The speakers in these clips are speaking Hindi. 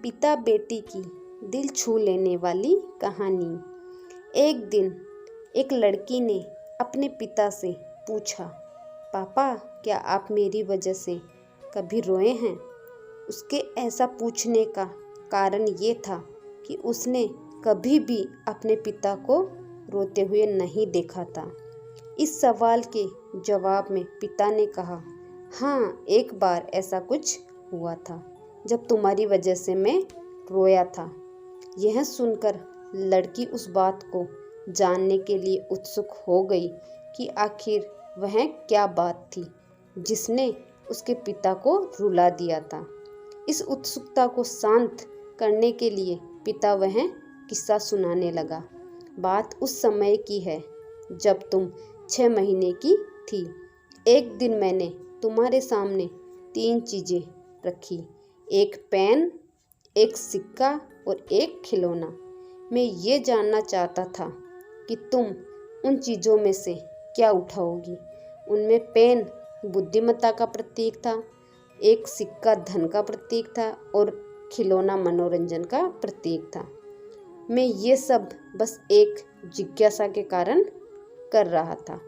पिता बेटी की दिल छू लेने वाली कहानी। एक दिन एक लड़की ने अपने पिता से पूछा, पापा क्या आप मेरी वजह से कभी रोए हैं? उसके ऐसा पूछने का कारण ये था कि उसने कभी भी अपने पिता को रोते हुए नहीं देखा था। इस सवाल के जवाब में पिता ने कहा, हाँ, एक बार ऐसा कुछ हुआ था जब तुम्हारी वजह से मैं रोया था। यह सुनकर लड़की उस बात को जानने के लिए उत्सुक हो गई कि आखिर वह क्या बात थी जिसने उसके पिता को रुला दिया था। इस उत्सुकता को शांत करने के लिए पिता वह किस्सा सुनाने लगा। बात उस समय की है जब तुम 6 महीने की थी। एक दिन मैंने तुम्हारे सामने 3 चीज़ें रखी, एक पेन, एक सिक्का और एक खिलौना। मैं ये जानना चाहता था कि तुम उन चीज़ों में से क्या उठाओगी। उनमें पेन बुद्धिमत्ता का प्रतीक था, एक सिक्का धन का प्रतीक था और खिलौना मनोरंजन का प्रतीक था। मैं ये सब बस एक जिज्ञासा के कारण कर रहा था।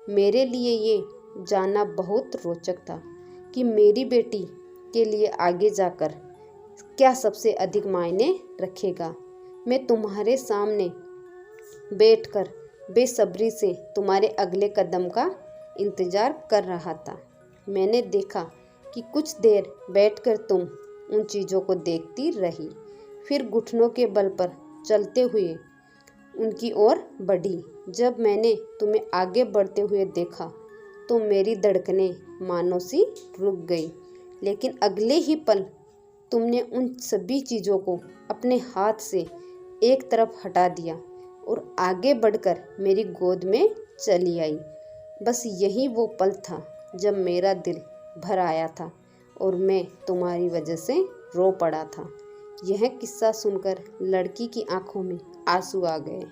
मेरे लिए ये जानना बहुत रोचक था कि मेरी बेटी के लिए आगे जाकर क्या सबसे अधिक मायने रखेगा। मैं तुम्हारे सामने बैठकर बेसब्री से तुम्हारे अगले कदम का इंतज़ार कर रहा था। मैंने देखा कि कुछ देर बैठकर तुम उन चीज़ों को देखती रही, फिर घुटनों के बल पर चलते हुए उनकी ओर बढ़ी। जब मैंने तुम्हें आगे बढ़ते हुए देखा तो मेरी धड़कनें मानो सी रुक गई, लेकिन अगले ही पल तुमने उन सभी चीज़ों को अपने हाथ से एक तरफ हटा दिया और आगे बढ़कर मेरी गोद में चली आई। बस यही वो पल था जब मेरा दिल भर आया था और मैं तुम्हारी वजह से रो पड़ा था। यह किस्सा सुनकर लड़की की आंखों में आंसू आ गए।